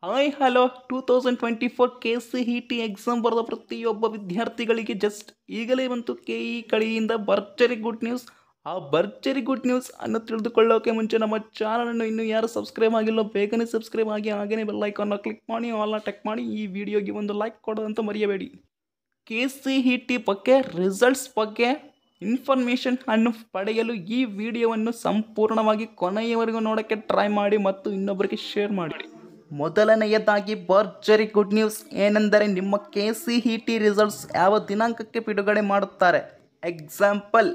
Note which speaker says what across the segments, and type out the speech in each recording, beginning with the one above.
Speaker 1: Hi hello 2024 KCET exam ಬರೆದ ಪ್ರತಿಯೊಬ್ಬ ವಿದ್ಯಾರ್ಥಿಗಳಿಗೆ ಜಸ್ಟ್ ಈಗಲೇ ಬಂತು KE ಕಡೆಯಿಂದ ಭರ್ಜರಿ ಗುಡ್ ನ್ಯೂಸ್. ಆ ಭರ್ಜರಿ ಗುಡ್ ನ್ಯೂಸ್ ಅನ್ನು ತಿಳಿದುಕೊಳ್ಳೋಕೆ ಮುಂಚೆ ನಮ್ಮ ಚಾನಲನ್ನು ಇನ್ನೂ ಯಾರು ಸಬ್ಸ್ಕ್ರೈಬ್ ಆಗಿಲ್ಲೋ ಬೇಗನೆ ಸಬ್ಸ್ಕ್ರೈಬ್ ಆಗಿ ಹಾಗೆಯೇ ಬೆಲ್ ಐಕಾನ್ನ ಕ್ಲಿಕ್ ಮಾಡಿ ಆಲ್ನ ಟೆಕ್ ಮಾಡಿ ಈ ವಿಡಿಯೋಗೆ ಒಂದು ಲೈಕ್ ಕೊಡೋದಂತ ಮರೆಯಬೇಡಿ. KCET ಬಗ್ಗೆ ರಿಸಲ್ಟ್ಸ್ ಬಗ್ಗೆ ಇನ್ಫಾರ್ಮೇಷನ್ ಅನ್ನು ಪಡೆಯಲು ಈ ವಿಡಿಯೋವನ್ನು ಸಂಪೂರ್ಣವಾಗಿ ಕೊನೆಯವರೆಗೂ ನೋಡೋಕ್ಕೆ ಟ್ರೈ ಮಾಡಿ ಮತ್ತು ಇನ್ನೊಬ್ಬರಿಗೆ ಶೇರ್ ಮಾಡಿ. ಮೊದಲನೆಯದಾಗಿ ಭರ್ಜರಿ ಗುಡ್ ನ್ಯೂಸ್ ಏನೆಂದರೆ ನಿಮ್ಮ KCET ರಿಸಲ್ಟ್ಸ್ ಯಾವ ದಿನಾಂಕಕ್ಕೆ ಬಿಡುಗಡೆ ಮಾಡುತ್ತಾರೆ. ಎಕ್ಸಾಂಪಲ್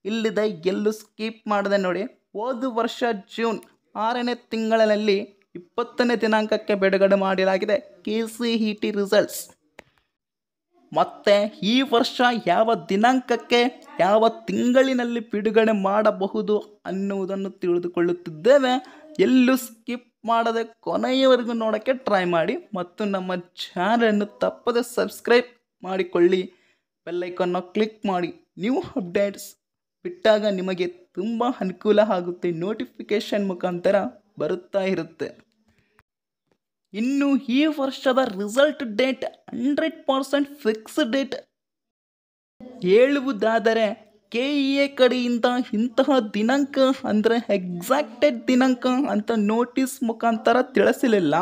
Speaker 1: ಇಲ್ಲಿದೆ, ಎಲ್ಲೂ ಸ್ಕಿಪ್ ಮಾಡದೆ ನೋಡಿ. ಹೋದ ವರ್ಷ ಜೂನ್ 6ನೇ ತಿಂಗಳಿನಲ್ಲಿ 20ನೇ ದಿನಾಂಕಕ್ಕೆ ಬಿಡುಗಡೆ ಮಾಡಲಾಗಿದೆ KCET ರಿಸಲ್ಟ್ಸ್. ಮತ್ತು ಈ ವರ್ಷ ಯಾವ ದಿನಾಂಕಕ್ಕೆ ಯಾವ ತಿಂಗಳಿನಲ್ಲಿ ಬಿಡುಗಡೆ ಮಾಡಬಹುದು ಅನ್ನುವುದನ್ನು ತಿಳಿದುಕೊಳ್ಳುತ್ತಿದ್ದೇವೆ. ಎಲ್ಲೂ ಸ್ಕಿಪ್ ಮಾಡದೆ ಕೊನೆಯವರೆಗೂ ನೋಡೋಕ್ಕೆ ಟ್ರೈ ಮಾಡಿ ಮತ್ತು ನಮ್ಮ ಚಾನಲನ್ನು ತಪ್ಪದೆ ಸಬ್ಸ್ಕ್ರೈಬ್ ಮಾಡಿಕೊಳ್ಳಿ. ಬೆಲ್ಲೈಕನ್ನು ಕ್ಲಿಕ್ ಮಾಡಿ. ನ್ಯೂ ಅಪ್ಡೇಟ್ಸ್ ಬಿಟ್ಟಾಗ ನಿಮಗೆ ತುಂಬ ಅನುಕೂಲ ಆಗುತ್ತೆ. ನೋಟಿಫಿಕೇಷನ್ ಮುಖಾಂತರ ಬರುತ್ತಾ ಇರುತ್ತೆ. ಇನ್ನು ಈ ವರ್ಷದ ರಿಸಲ್ಟ್ ಡೇಟ್ 100% ಫಿಕ್ಸ್ ಡೇಟ್ ಹೇಳುವುದಾದರೆ KEA ಕಡೆಯಿಂದ ಇಂತಹ ದಿನಾಂಕ ಅಂದರೆ ಎಕ್ಸಾಕ್ಟೆಡ್ ದಿನಾಂಕ ಅಂತ ನೋಟಿಸ್ ಮುಖಾಂತರ ತಿಳಿಸಲಿಲ್ಲ.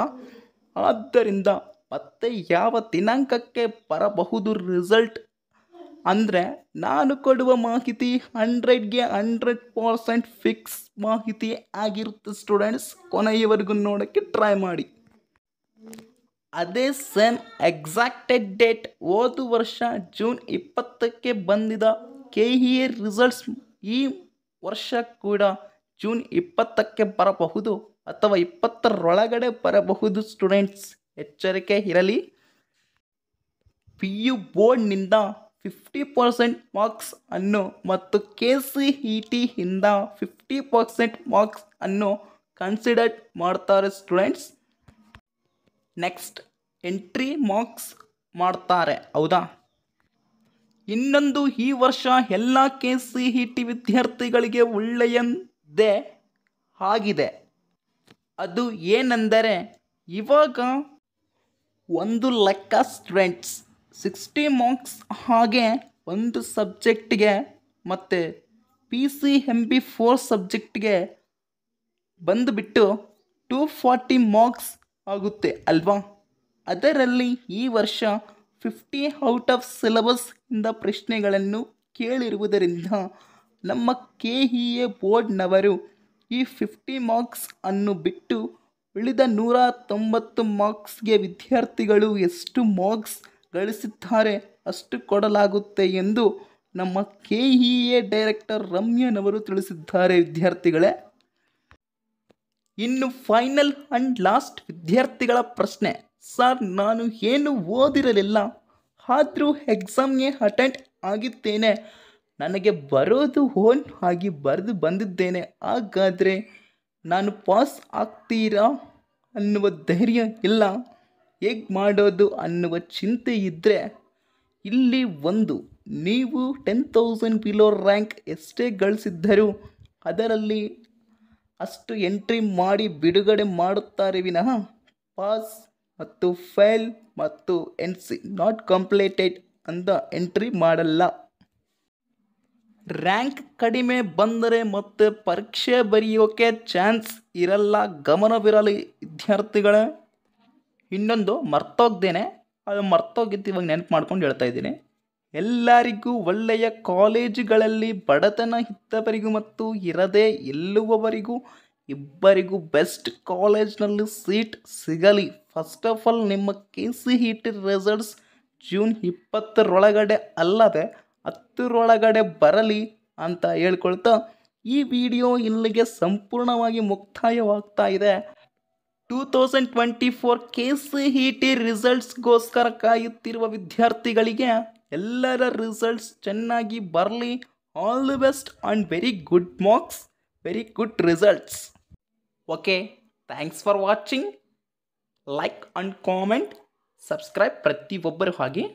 Speaker 1: ಆದ್ದರಿಂದ ಮತ್ತೆ ಯಾವ ದಿನಾಂಕಕ್ಕೆ ಬರಬಹುದು ರಿಸಲ್ಟ್ ಅಂದರೆ ನಾನು ಕೊಡುವ ಮಾಹಿತಿ 100ಗೆ 100% ಫಿಕ್ಸ್ ಮಾಹಿತಿ ಆಗಿರುತ್ತೆ ಸ್ಟೂಡೆಂಟ್ಸ್. ಕೊನೆಯವರೆಗೂ ನೋಡೋಕ್ಕೆ ಟ್ರೈ ಮಾಡಿ. ಅದೇ ಸೇಮ್ ಎಕ್ಸಾಕ್ಟೆಡ್ ಡೇಟ್ ಹೋದ ವರ್ಷ ಜೂನ್ 20ಕ್ಕೆ ಬಂದಿದ್ದ KEA ರಿಸಲ್ಟ್ಸ್ ಈ ವರ್ಷ ಕೂಡ ಜೂನ್ 20ಕ್ಕೆ ಬರಬಹುದು ಅಥವಾ 20ರೊಳಗಡೆ ಬರಬಹುದು ಸ್ಟೂಡೆಂಟ್ಸ್. ಎಚ್ಚರಿಕೆ ಇರಲಿ. PU ಬೋರ್ಡ್ನಿಂದ 50% ಮಾರ್ಕ್ಸ್ ಅನ್ನು ಮತ್ತು KCET ಇಂದ 50% ಮಾರ್ಕ್ಸ್ ಅನ್ನು ಕನ್ಸಿಡರ್ ಮಾಡ್ತಾರೆ ಸ್ಟೂಡೆಂಟ್ಸ್. ನೆಕ್ಸ್ಟ್ ಎಂಟ್ರಿ ಮಾರ್ಕ್ಸ್ ಮಾಡ್ತಾರೆ, ಹೌದಾ? ಇನ್ನೊಂದು ಈ ವರ್ಷ ಎಲ್ಲ KCET ವಿದ್ಯಾರ್ಥಿಗಳಿಗೆ ಒಳ್ಳೆಯದೇ ಆಗಿದೆ. ಅದು ಏನೆಂದರೆ ಇವಾಗ ಒಂದು ಲೆಕ್ಕ ಸ್ಟೂಡೆಂಟ್ಸ್ 60 ಮಾರ್ಕ್ಸ್ ಹಾಗೆ ಒಂದು ಸಬ್ಜೆಕ್ಟ್ಗೆ ಮತ್ತು PCMB 4 ಸಬ್ಜೆಕ್ಟ್ಗೆ ಬಂದುಬಿಟ್ಟು 240 ಮಾರ್ಕ್ಸ್ ಆಗುತ್ತೆ ಅಲ್ವಾ? ಅದರಲ್ಲಿ ಈ ವರ್ಷ 50 ಔಟ್ ಆಫ್ ಸಿಲೆಬಸ್ ಇಂದ ಪ್ರಶ್ನೆಗಳನ್ನು ಕೇಳಿರುವುದರಿಂದ ನಮ್ಮ KEA ಬೋರ್ಡ್ನವರು ಈ 50 ಮಾರ್ಕ್ಸ್ ಅನ್ನು ಬಿಟ್ಟು ಉಳಿದ 190 ಮಾರ್ಕ್ಸ್ಗೆ ವಿದ್ಯಾರ್ಥಿಗಳು ಎಷ್ಟು ಮಾರ್ಕ್ಸ್ ಗಳಿಸಿದ್ದಾರೆ ಅಷ್ಟು ಕೊಡಲಾಗುತ್ತೆ ಎಂದು ನಮ್ಮ KEA ಡೈರೆಕ್ಟರ್ ರಮ್ಯನವರು ತಿಳಿಸಿದ್ದಾರೆ ವಿದ್ಯಾರ್ಥಿಗಳೇ. ಇನ್ನು ಫೈನಲ್ ಆ್ಯಂಡ್ ಲಾಸ್ಟ್ ವಿದ್ಯಾರ್ಥಿಗಳ ಪ್ರಶ್ನೆ, ಸರ್ ನಾನು ಏನು ಓದಿರಲಿಲ್ಲ ಆದರೂ ಎಕ್ಸಾಮ್ಗೆ ಅಟೆಂಡ್ ಆಗಿದ್ದೇನೆ, ನನಗೆ ಬರೋದು ಓನ್ ಆಗಿ ಬರೆದು ಬಂದಿದ್ದೇನೆ, ಹಾಗಾದರೆ ನಾನು ಪಾಸ್ ಆಗ್ತೀರಾ ಅನ್ನುವ ಧೈರ್ಯ ಇಲ್ಲ, ಹೇಗೆ ಮಾಡೋದು ಅನ್ನುವ ಚಿಂತೆ ಇದ್ದರೆ ಇಲ್ಲಿ ಒಂದು, ನೀವು 10,000 ಬಿಲೋ ರ್ಯಾಂಕ್ ಎಷ್ಟೇ ಗಳಿಸಿದ್ದರೂ ಅದರಲ್ಲಿ ಅಷ್ಟು ಎಂಟ್ರಿ ಮಾಡಿ ಬಿಡುಗಡೆ ಮಾಡುತ್ತಾರೆ ವಿನಃ ಪಾಸ್ ಮತ್ತು ಫೇಲ್ ಮತ್ತು NC ನಾಟ್ ಕಂಪ್ಲೀಟೆಡ್ ಅಂತ ಎಂಟ್ರಿ ಮಾಡಲ್ಲ. ರ್ಯಾಂಕ್ ಕಡಿಮೆ ಬಂದರೆ ಮತ್ತೆ ಪರೀಕ್ಷೆ ಬರೆಯೋಕ್ಕೆ ಚಾನ್ಸ್ ಇರಲ್ಲ, ಗಮನವಿರಲಿ ವಿದ್ಯಾರ್ಥಿಗಳೇ. ಇನ್ನೊಂದು ಮರ್ತೋಗ್ದೇನೆ, ಅದು ಮರ್ತೋಗಿದ್ದು ಇವಾಗ ನೆನಪು ಮಾಡ್ಕೊಂಡು ಹೇಳ್ತಾ ಇದ್ದೀನಿ. ಎಲ್ಲರಿಗೂ ಒಳ್ಳೆಯ ಕಾಲೇಜುಗಳಲ್ಲಿ ಬಡತನ ಇದ್ದವರಿಗೂ ಮತ್ತು ಇರದೇ ಇಲ್ಲುವವರಿಗೂ ಇಬ್ಬರಿಗೂ ಬೆಸ್ಟ್ ಕಾಲೇಜ್ನಲ್ಲಿ ಸೀಟ್ ಸಿಗಲಿ. ಫಸ್ಟ್ ಆಫ್ ಆಲ್ ನಿಮ್ಮ KCET ರಿಸಲ್ಟ್ಸ್ ಜೂನ್ 20ರೊಳಗಡೆ ಅಲ್ಲದೆ 10ರೊಳಗಡೆ ಬರಲಿ ಅಂತ ಹೇಳ್ಕೊಳ್ತಾ ಈ ವಿಡಿಯೋ ಇಲ್ಲಿಗೆ ಸಂಪೂರ್ಣವಾಗಿ ಮುಕ್ತಾಯವಾಗ್ತಾ ಇದೆ. 2024 KCET ರಿಸಲ್ಟ್ಸ್ಗೋಸ್ಕರ ಕಾಯುತ್ತಿರುವ ವಿದ್ಯಾರ್ಥಿಗಳಿಗೆ ಎಲ್ಲರ ರಿಸಲ್ಟ್ಸ್ ಚೆನ್ನಾಗಿ ಬರಲಿ. All the best and very good marks, very good results. Okay, thanks for watching. Like and comment, subscribe ಪ್ರತಿಯೊಬ್ಬರು ಹಾಗೆ.